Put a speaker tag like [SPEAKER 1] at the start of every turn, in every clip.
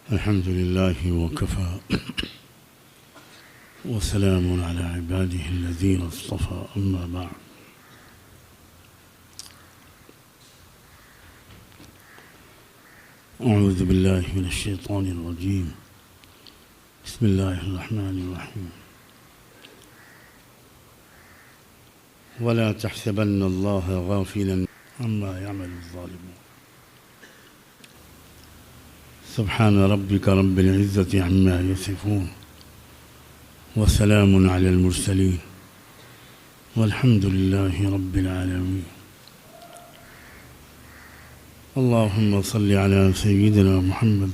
[SPEAKER 1] الحمد لله وكفى وسلام على عباده الذين اصطفى أما بعد. أعوذ بالله من الشيطان الرجيم. بسم الله الرحمن الرحيم. ولا تحسبن الله غافلا عما يعمل الظالمون. سبحان ربك رب العزة عما يصفون وسلام على المرسلين والحمد لله رب العالمين. اللهم صل على سيدنا محمد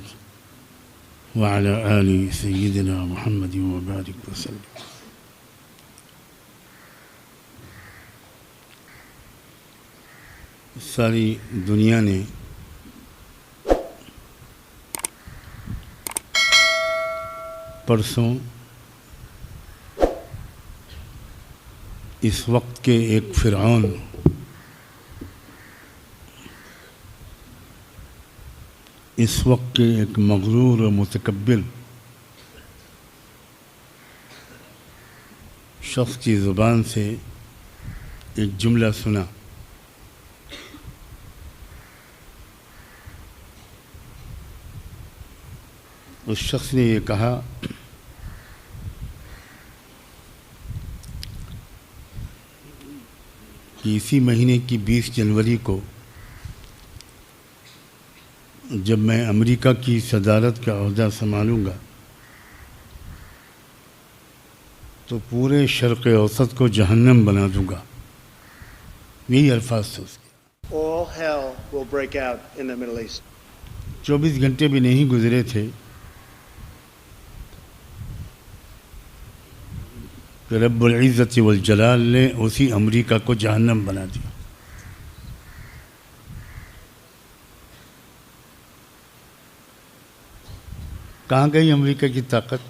[SPEAKER 1] وعلى آل سيدنا محمد وبارك وسلم. ساری دنیا نے پرسوں اس وقت کے ایک فرعون اس وقت کے ایک مغرور و متکبر شخص کی زبان سے ایک جملہ سنا. اس شخص نے یہ کہا کہ اسی مہینے کی 20 جنوری کو جب میں امریکہ کی صدارت کا عہدہ سنبھالوں گا تو پورے شرق اوسط کو جہنم بنا دوں گا. یہی الفاظ تھے اس کے.
[SPEAKER 2] All hell will break out in the Middle East.
[SPEAKER 1] 24 گھنٹے بھی نہیں گزرے تھے کہ رب العزت والجلال نے اسی امریکہ کو جہنم بنا دیا. کہاں گئی امریکہ کی طاقت؟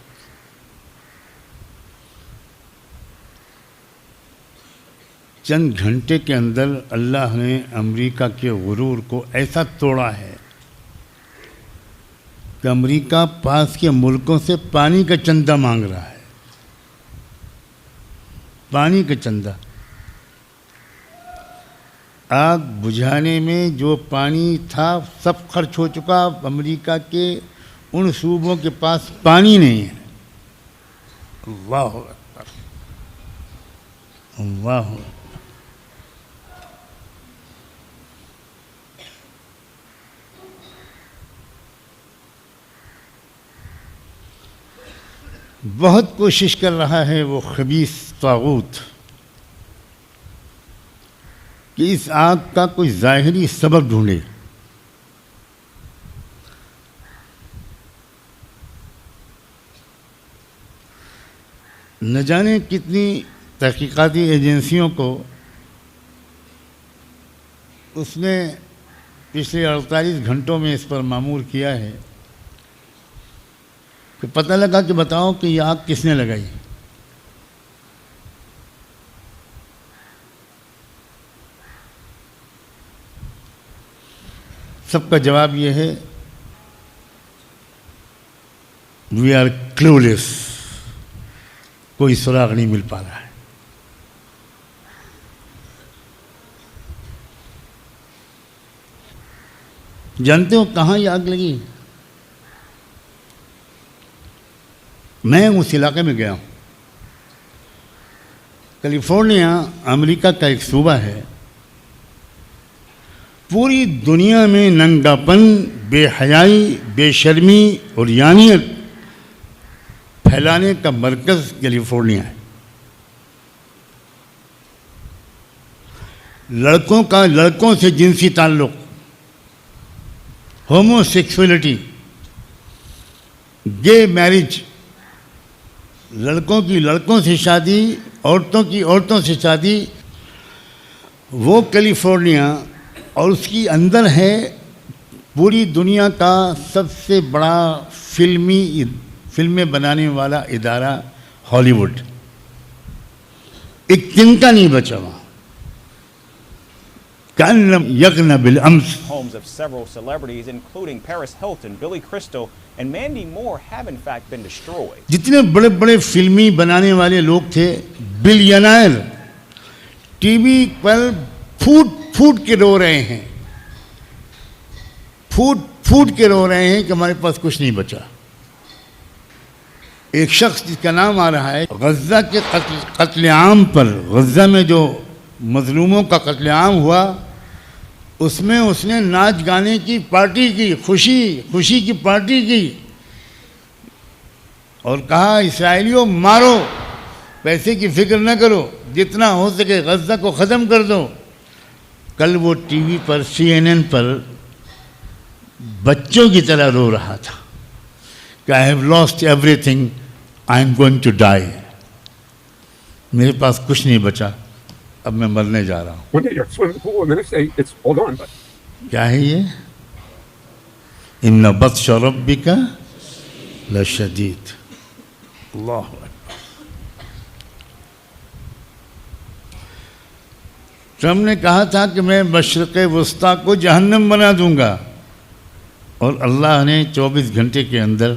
[SPEAKER 1] چند گھنٹے کے اندر اللہ نے امریکہ کے غرور کو ایسا توڑا ہے کہ امریکہ پاس کے ملکوں سے پانی کا چندہ مانگ رہا ہے. پانی کا چندہ. آگ بجھانے میں جو پانی تھا سب خرچ ہو چکا. امریکہ کے ان صوبوں کے پاس پانی نہیں ہے. اللہ اکبر اللہ اکبر. بہت کوشش کر رہا ہے وہ خبیث طاغوت کہ اس آگ کا کوئی ظاہری سبب ڈھونڈے. نہ جانے کتنی تحقیقاتی ایجنسیوں کو اس نے پچھلے 48 گھنٹوں میں اس پر مامور کیا ہے کہ پتہ لگا کہ بتاؤ کہ یہ آگ کس نے لگائی. سب کا جواب یہ ہے وی آر کلولیس. کوئی سراغ نہیں مل پا رہا ہے. جانتے ہو کہاں یہ آگ لگی؟ میں اس علاقے میں گیا ہوں. کیلیفورنیا امریکہ کا ایک صوبہ ہے. پوری دنیا میں ننگاپن، بے حیائی، بے شرمی اور یانیت پھیلانے کا مرکز کیلیفورنیا ہے. لڑکوں کا لڑکوں سے جنسی تعلق، ہومو سیکسولیٹی، گے میرج، لڑکوں کی لڑکوں سے شادی، عورتوں کی عورتوں سے شادی، وہ کیلیفورنیا اور اس کی اندر ہے پوری دنیا کا سب سے بڑا فلمیں بنانے والا ادارہ ہالی ووڈ. ایک تنکا نہیں بچا وہاں. كأن لم يغن بالأمس.
[SPEAKER 3] Homes of several celebrities, including Paris Hilton, Billy Crystal, and Mandy Moore, have in fact been destroyed.
[SPEAKER 1] جتنے بڑے بڑے فلمی بنانے والے لوگ تھے، بلینائر، ٹی وی پر پھوٹ پھوٹ کے رو رہے ہیں، پھوٹ پھوٹ کے رو رہے ہیں کہ ہمارے پاس کچھ نہیں بچا. ایک شخص جس کا نام آ رہا ہے، غزہ کے قتل عام پر، غزہ میں جو مظلوموں کا قتل عام ہوا، اس میں اس نے ناچ گانے کی پارٹی کی، خوشی کی پارٹی کی، اور کہا اسرائیلیوں مارو، پیسے کی فکر نہ کرو، جتنا ہو سکے غزہ کو ختم کر دو. کل وہ ٹی وی پر CNN پر بچوں کی طرح رو رہا تھا کہ I have lost everything, I am going to die. میرے پاس کچھ نہیں بچا، اب میں مرنے جا رہا ہوں.
[SPEAKER 4] One day you're swimming in the pool and the next day it's all gone. But
[SPEAKER 1] کیا ہے یہ؟ ان بطش ربک لشدید. اللہ اکبر. ٹرمپ نے کہا تھا کہ میں مشرق وسطیٰ کو جہنم بنا دوں گا، اور اللہ نے 24 گھنٹے کے اندر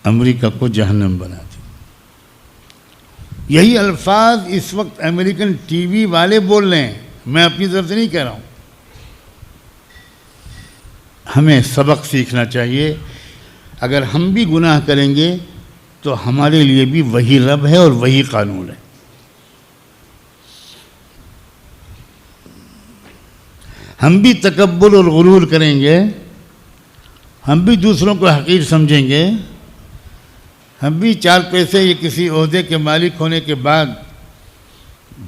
[SPEAKER 1] امریکہ کو جہنم بنا دیا. یہی الفاظ اس وقت امریکن ٹی وی والے بول رہے ہیں، میں اپنی طرف سے نہیں کہہ رہا ہوں. ہمیں سبق سیکھنا چاہیے. اگر ہم بھی گناہ کریں گے تو ہمارے لیے بھی وہی رب ہے اور وہی قانون ہے. ہم بھی تکبر اور غرور کریں گے، ہم بھی دوسروں کو حقیر سمجھیں گے، ہم بھی 4 پیسے یا کسی عہدے کے مالک ہونے کے بعد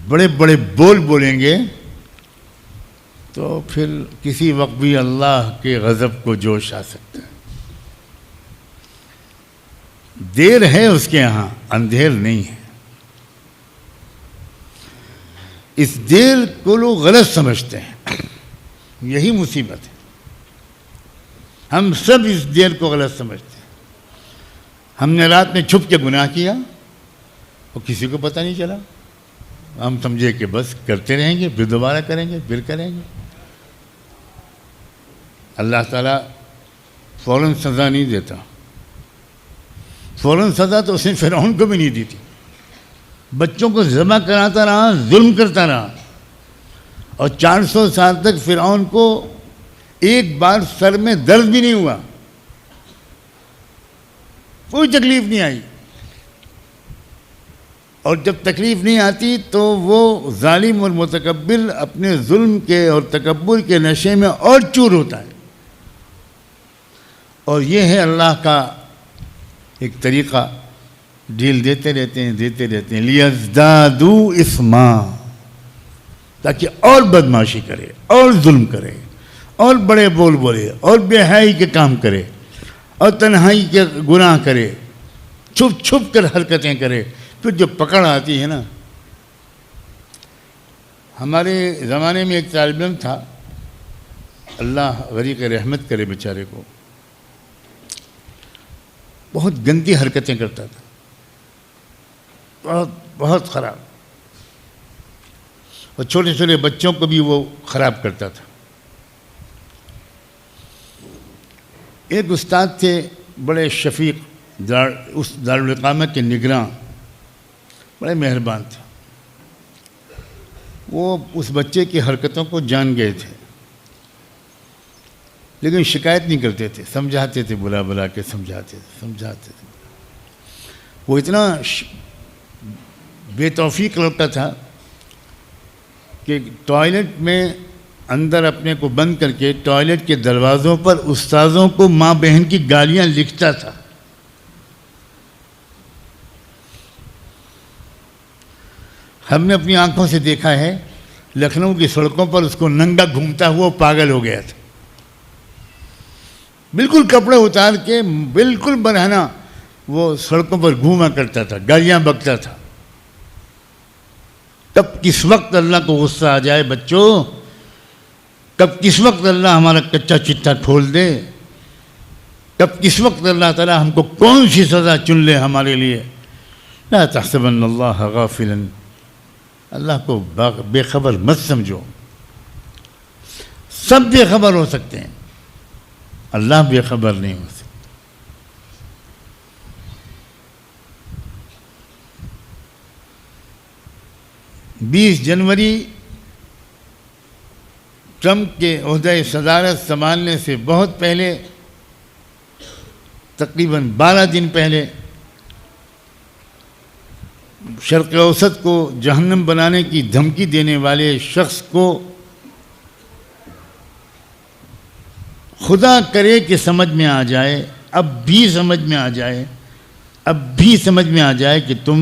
[SPEAKER 1] بڑے بڑے بول بولیں گے، تو پھر کسی وقت بھی اللہ کے غضب کو جوش آ سکتا ہے. دیر ہے اس کے ہاں، اندھیر نہیں ہے. اس دیر کو لوگ غلط سمجھتے ہیں، یہی مصیبت ہے. ہم سب اس دیر کو غلط سمجھتے ہیں. ہم نے رات میں چھپ کے گناہ کیا اور کسی کو پتہ نہیں چلا. ہم سمجھے کہ بس کرتے رہیں گے، پھر دوبارہ کریں گے، پھر کریں گے. اللہ تعالیٰ فوراً سزا نہیں دیتا. فوراً سزا تو اس نے فرعون کو بھی نہیں دی تھی. بچوں کو ذبح کراتا رہا، ظلم کرتا رہا، اور 400 سال تک فرعون کو ایک بار سر میں درد بھی نہیں ہوا، کوئی تکلیف نہیں آئی. اور جب تکلیف نہیں آتی تو وہ ظالم اور متکبر اپنے ظلم کے اور تکبر کے نشے میں اور چور ہوتا ہے. اور یہ ہے اللہ کا ایک طریقہ، ڈھیل دیتے رہتے ہیں لیزدادوا اثما، تاکہ اور بدماشی کرے، اور ظلم کرے، اور بڑے بول بولے، اور بے حیائی کے کام کرے، اور تنہائی کے گناہ کرے، چھپ چھپ کر حرکتیں کرے. پھر جو پکڑ آتی ہے نا. ہمارے زمانے میں ایک طالب علم تھا، اللہ غریق رحمت کرے بیچارے کو، بہت گندی حرکتیں کرتا تھا، بہت خراب، اور چھوٹے چھوٹے بچوں کو بھی وہ خراب کرتا تھا. ایک استاد تھے بڑے شفیق، اس دارالاقامہ کے نگراں، بڑے مہربان تھے. وہ اس بچے کی حرکتوں کو جان گئے تھے، لیکن شکایت نہیں کرتے تھے، سمجھاتے تھے، بلا بلا کے سمجھاتے تھے. وہ اتنا بے توفیق لڑکا تھا کہ ٹوائلٹ میں اندر اپنے کو بند کر کے ٹوائلٹ کے دروازوں پر استاذوں کو ماں بہن کی گالیاں لکھتا تھا. ہم نے اپنی آنکھوں سے دیکھا ہے، لکھنؤ کی سڑکوں پر اس کو ننگا گھومتا ہوا پاگل ہو گیا تھا. بالکل کپڑے اتار کے بالکل برہنہ وہ سڑکوں پر گھوما کرتا تھا، گالیاں بکتا تھا. کب کس وقت اللہ کو غصہ آ جائے بچوں، کب کس وقت اللہ ہمارا کچا چٹا کھول دے، کب کس وقت اللہ تعالیٰ ہم کو کون سی سزا چن لے ہمارے لیے. لا تحسبن اللہ غافلا، اللہ کو بے خبر مت سمجھو. سب بے خبر ہو سکتے ہیں، اللہ بے خبر نہیں ہو سکتا۔ 20 جنوری ٹرمپ کے عہدہ صدارت سنبھالنے سے بہت پہلے، تقریباً 12 دن پہلے، شرق اوسط کو جہنم بنانے کی دھمکی دینے والے شخص کو خدا کرے کہ سمجھ میں آ جائے، اب بھی سمجھ میں آ جائے کہ تم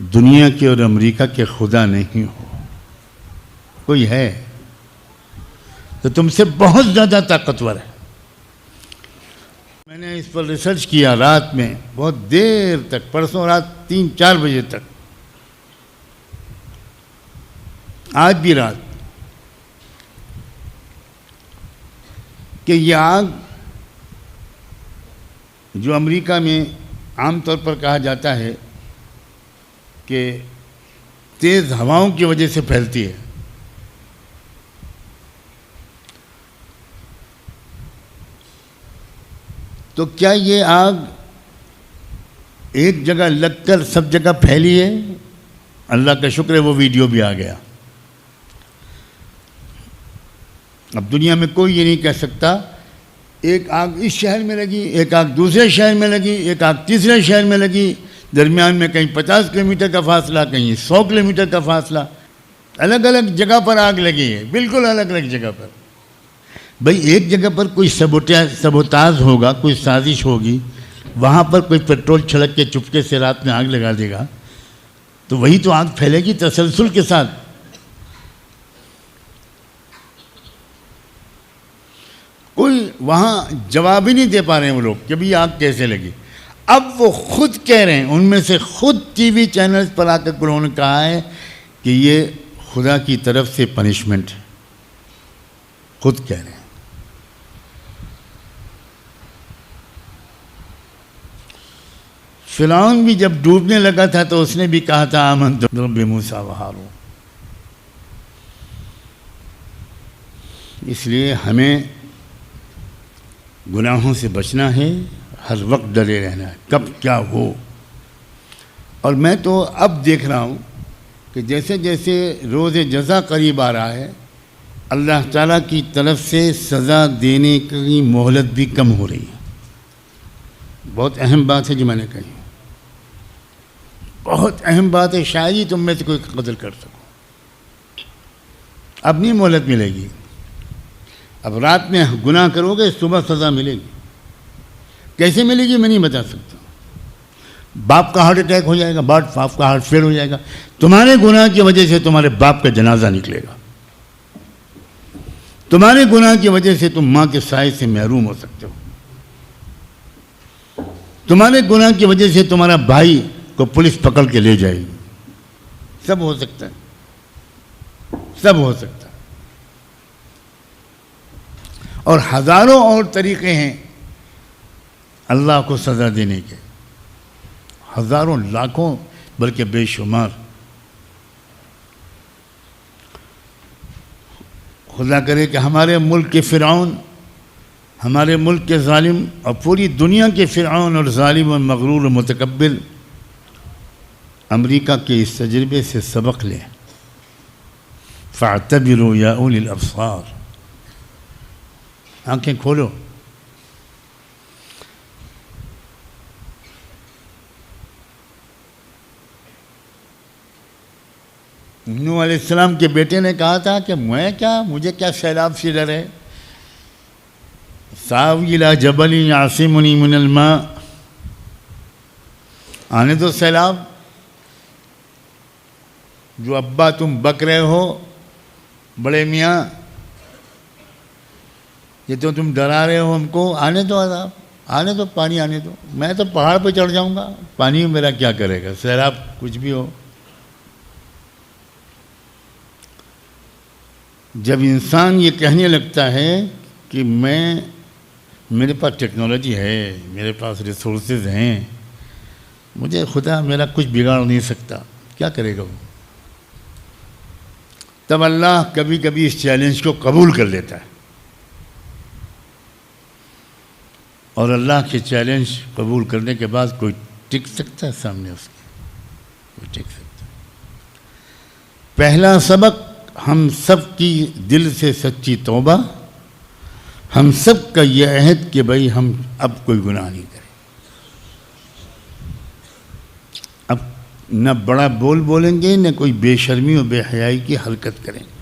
[SPEAKER 1] دنیا کے اور امریکہ کے خدا نہیں ہو، کوئی ہے تو تم سے بہت زیادہ طاقتور ہے۔ میں نے اس پر ریسرچ کیا رات میں بہت دیر تک، پرسوں رات 3-4 بجے تک، آج بھی رات، کہ یہ آگ جو امریکہ میں عام طور پر کہا جاتا ہے کہ تیز ہواؤں کی وجہ سے پھیلتی ہے، تو کیا یہ آگ ایک جگہ لگ کر سب جگہ پھیلی ہے؟ اللہ کا شکر ہے وہ ویڈیو بھی آ گیا۔ اب دنیا میں کوئی یہ نہیں کہہ سکتا ایک آگ اس شہر میں لگی، ایک آگ دوسرے شہر میں لگی، ایک آگ تیسرے شہر میں لگی، درمیان میں کہیں 50 کلومیٹر کا فاصلہ، کہیں 100 کلومیٹر کا فاصلہ، الگ الگ جگہ پر آگ لگی ہے، بالکل الگ الگ جگہ پر۔ بھئی ایک جگہ پر کوئی سبوتاژ ہوگا، کوئی سازش ہوگی، وہاں پر کوئی پیٹرول چھڑک کے چپکے سے رات میں آگ لگا دے گا تو وہی تو آگ پھیلے گی تسلسل کے ساتھ۔ کوئی وہاں جواب ہی نہیں دے پا رہے ہیں وہ لوگ کہ بھی آگ کیسے لگی۔ اب وہ خود کہہ رہے ہیں، ان میں سے خود ٹی وی چینلز پر آ کر انہوں نے کہا ہے کہ یہ خدا کی طرف سے پنشمنٹ ہے، خود کہہ رہے ہیں۔ فرعون بھی جب ڈوبنے لگا تھا تو اس نے بھی کہا تھا آمنت برب موسیٰ و ہارون۔ اس لیے ہمیں گناہوں سے بچنا ہے، ہر وقت ڈرے رہنا ہے کب کیا ہو۔ اور میں تو اب دیکھ رہا ہوں کہ جیسے جیسے روز جزا قریب آ رہا ہے، اللہ تعالیٰ کی طرف سے سزا دینے کی مہلت بھی کم ہو رہی ہے۔ بہت اہم بات ہے جو میں نے کہی، بہت اہم بات ہے، شاید ہی تم میں سے کوئی قدر کر سکو۔ اب نہیں مہلت ملے گی، اب رات میں گناہ کرو گے صبح سزا ملے گی۔ کیسے ملے گی میں نہیں بتا سکتا۔ باپ کا ہارٹ اٹیک ہو جائے گا، باپ کا ہارٹ فیل ہو جائے گا، تمہارے گناہ کی وجہ سے تمہارے باپ کا جنازہ نکلے گا، تمہارے گناہ کی وجہ سے تم ماں کے سائے سے محروم ہو سکتے ہو، تمہارے گناہ کی وجہ سے تمہارا بھائی کو پولیس پکڑ کے لے جائے گی۔ سب ہو سکتا ہے، سب ہو سکتا ہے۔ اور ہزاروں اور طریقے ہیں اللہ کو سزا دینے کے، ہزاروں، لاکھوں، بلکہ بے شمار۔ خدا کرے کہ ہمارے ملک کے فرعون، ہمارے ملک کے ظالم اور پوری دنیا کے فرعون اور ظالم اور مغرور و متکبر امریکہ کے اس تجربے سے سبق لیں۔ فاعتبروا یا اولی الابصار، آنکھیں کھولو۔ نوح علیہ السلام کے بیٹے نے کہا تھا کہ مجھے کیا سیلاب سے ڈر ہے، ساوی الی جبل یعصمنی من الماء، آنے دو سیلاب۔ جو ابا تم بک رہے ہو بڑے میاں، یہ تو تم ڈرا رہے ہو ہم کو، آنے دو عذاب، آنے دو، پانی آنے دو، میں تو پہاڑ پہ چڑھ جاؤں گا، پانی میرا کیا کرے گا، سیلاب کچھ بھی ہو۔ جب انسان یہ کہنے لگتا ہے کہ میرے پاس ٹیکنالوجی ہے، میرے پاس ریسورسز ہیں، مجھے خدا میرا کچھ بگاڑ نہیں سکتا، کیا کرے گا وہ؟ تب اللہ کبھی کبھی اس چیلنج کو قبول کر لیتا ہے، اور اللہ کے چیلنج قبول کرنے کے بعد کوئی ٹک سکتا ہے سامنے اس کے؟ کوئی ٹک سکتا ہے؟ پہلا سبق، ہم سب کی دل سے سچی توبہ، ہم سب کا یہ عہد کہ بھائی ہم اب کوئی گناہ نہیں کریں، اب نہ بڑا بول بولیں گے، نہ کوئی بے شرمی و بے حیائی کی حرکت کریں گے۔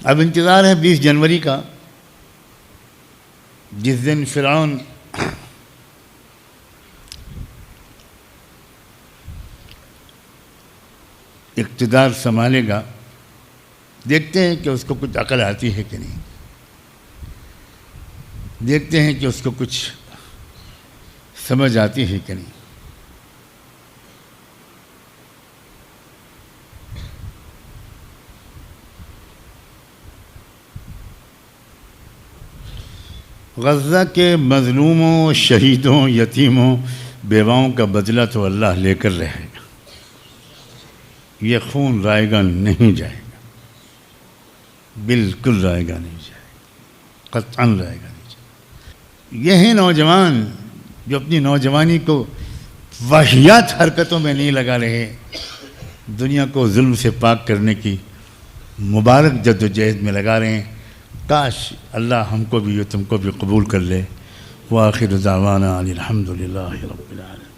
[SPEAKER 1] اب انتظار ہے 20 جنوری کا، جس دن فرعون اقتدار سنبھالے گا۔ دیکھتے ہیں کہ اس کو کچھ عقل آتی ہے کہ نہیں، دیکھتے ہیں کہ اس کو کچھ سمجھ آتی ہے کہ نہیں۔ غزہ کے مظلوموں، شہیدوں، یتیموں، بیواؤں کا بدلہ تو اللہ لے کر رہے گا، یہ خون رائے گا نہیں جائے گا، بالکل رائے گا نہیں جائے گا، قطعاً رائے گا نہیں جائے گا۔ یہ ہیں نوجوان جو اپنی نوجوانی کو واہیات حرکتوں میں نہیں لگا رہے، دنیا کو ظلم سے پاک کرنے کی مبارک جد و جہد میں لگا رہے ہیں۔ کاش اللہ ہم کو بھی تم کو بھی قبول کر لے۔ وآخر دعوانا الحمد للہ رب العالمین۔